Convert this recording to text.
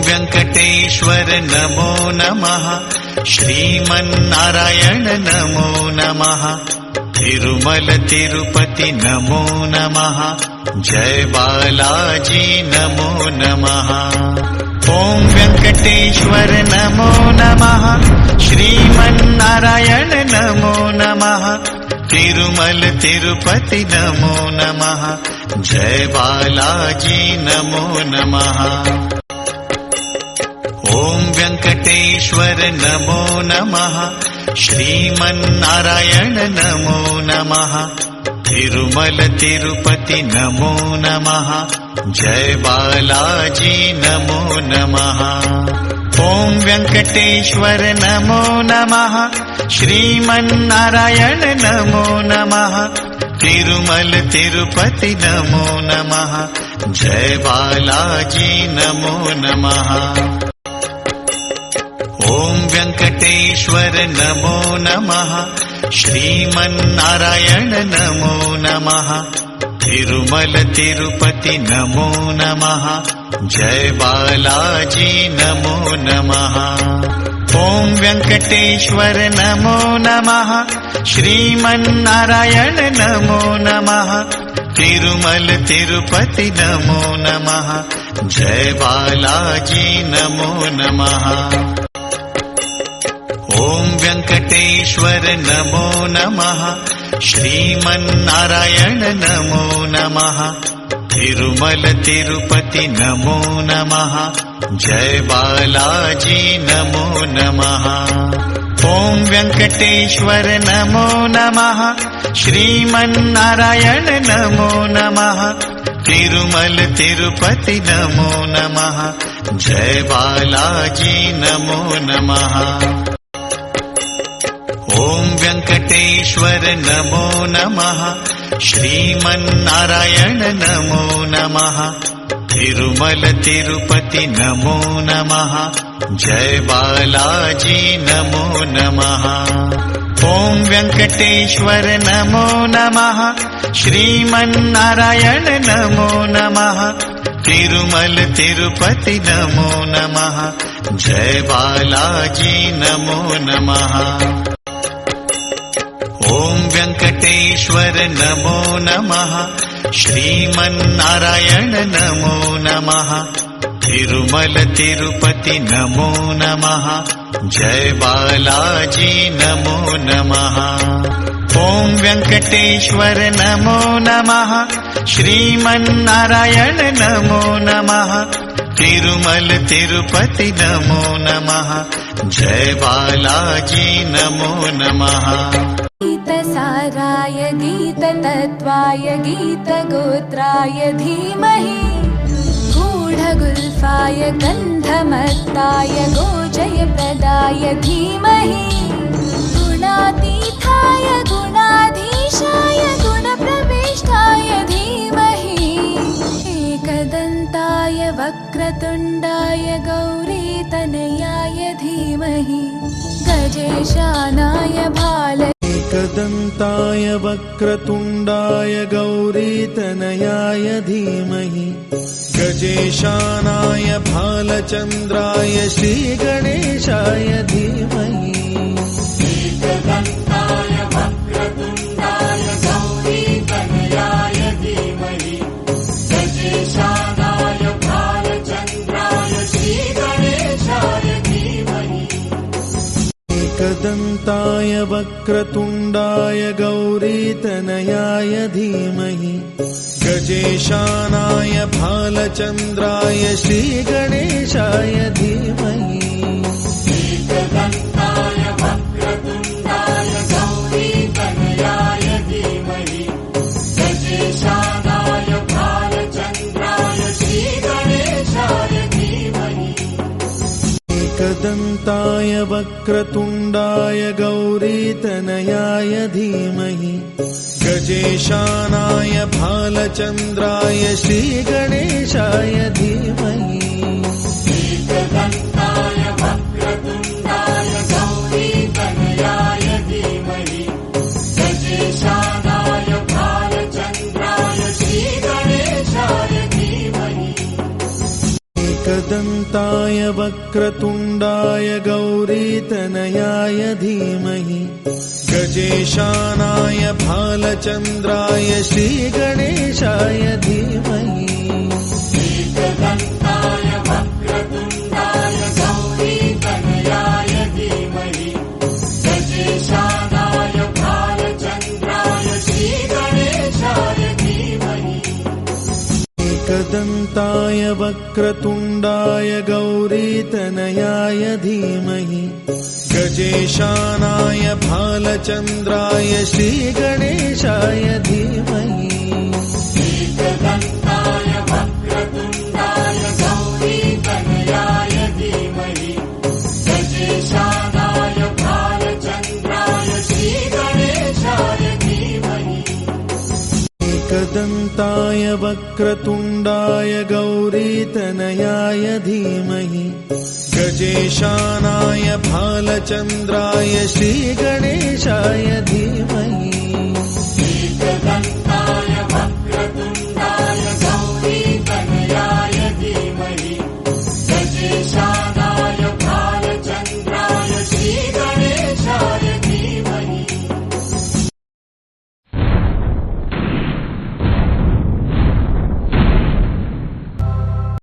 वेंकटेश्वर नमो नमः। श्रीमन्नारायण नमो नमः। तिरुमल तिरुपति नमो नमः। जय बालाजी नमो नमः। ओम वेंकटेश्वर नमो नमः। श्रीमन्नारायण नमो नमः। तिरुमल तिरुपति नमो नमः। जय बालाजी नमो नमः। ओम वेंकटेश्वर नमो नमः। श्रीमन्नारायण नमो नमः। तिरुमल तिरुपति नमो नमः। जय बालाजी नमो नमः। ओम वेंकटेश्वर नमो नमः। श्रीमन्नारायण नमो नमः। तिरुमल तिरुपति नमो नमः। जय बालाजी नमो नमः। ओम वेंकटेश्वर नमो नमः। श्रीमन्नारायण नमो नमः। तिरुमल तिरुपति नमो नमः। जय बालाजी नमो नमः। ओम वेंकटेश्वर नमो नमः। श्रीमन्नारायण नमो नमः। तिरुमल तिरुपति नमो नमः। जय बालाजी नमो नमः। ओम वेंकटेश्वर नमो नमः। श्रीमन्नारायण नमो नमः। तिरुमल तिरुपति नमो नमः। जय बालाजी नमो नमः। ओम वेंकटेश्वर नमो नमः। श्रीमन्नारायण नमो नमः। तिरुमल तिरुपति नमो नमः। जय बालाजी नमो नमः। ओम वेंकटेश्वर नमो नमः। श्रीमन्नारायण नमो नमः। तिरुमल तिरुपति नमो नमः। जय बालाजी नमो नमः। ओम वेंकटेश्वर नमो नमः। श्रीमन्नारायण नमो नमः। तिरुमल तिरुपति नमो नमः। जय बालाजी नमो नमः। ओम वेंकटेश्वर नमो नमः। श्रीमन्नारायण नमो नमः। तिरुमल तिरुपति नमो नमः। जय बालाजी नमो नमः। ओम वेंकटेश्वर नमो नमः। श्रीमन्नारायण नमो नमः। तिरुमल तिरुपति नमो नमः। जय बालाजी नमो नमः। गीतसाराय गीततत्त्वाय गीतगोत्राय धीमहि गूढगुल्फाय गन्धमत्ताय गोजयप्रदाय धीमहि गुणातीताय गुणाधीशाय गुणप्रविष्टाय धीमहि एकदन्ताय वक्रतुण्डाय गौरीतनयाय धीमहि गजेशानाय एकदन्ताय वक्रतुण्डाय गौरीतनयाय धीमहि गजेशानाय भालचन्द्राय श्रीगणेशाय धीमहि एकदन्ताय वक्रतुण्डाय गौरीतनयाय धीमहि गजेशानाय भालचन्द्राय श्रीगणेशाय धीमहि एकदन्ताय वक्रतुण्डाय गौरीतनयाय धीमहि गजेशानाय भालचन्द्राय श्रीगणेशाय धीमहि एकदन्ताय वक्रतुण्डाय गौरीतनयाय धीमहि गजेशानाय भालचन्द्राय श्रीगणेशाय धीमहि एकदन्ताय वक्रतुण्डाय गौरीतनयाय धीमहि गजेशानाय भालचन्द्राय श्रीगणेशाय धीमहि एकदन्ताय वक्रतुण्डाय गौरीतनयाय धीमहि गजेशानाय भालचन्द्राय श्रीगणेशाय धीमहि एकदन्ताय वक्रतुण्डाय गौरीतनयाय धीमहि गजेशानाय भालचन्द्राय श्रीगणेशाय धीमहि एकदन्ताय वक्रतुण्डाय गौरीतनयाय धीमहि गजेशानाय भालचन्द्राय श्रीगणेशाय धीमहि एकदन्ताय वक्रतुण्डाय गौरीतनयाय धीमहि गजेशानाय भालचन्द्राय श्रीगणेशाय धीमहि एकदन्ताय वक्रतुण्डाय गौरीतनयाय धीमहि गजेशानाय भालचन्द्राय श्रीगणेशाय धीमहि एकदन्ताय वक्रतुण्डाय गौरीतनयाय धीमहि गजेशानाय भालचन्द्राय श्रीगणेशाय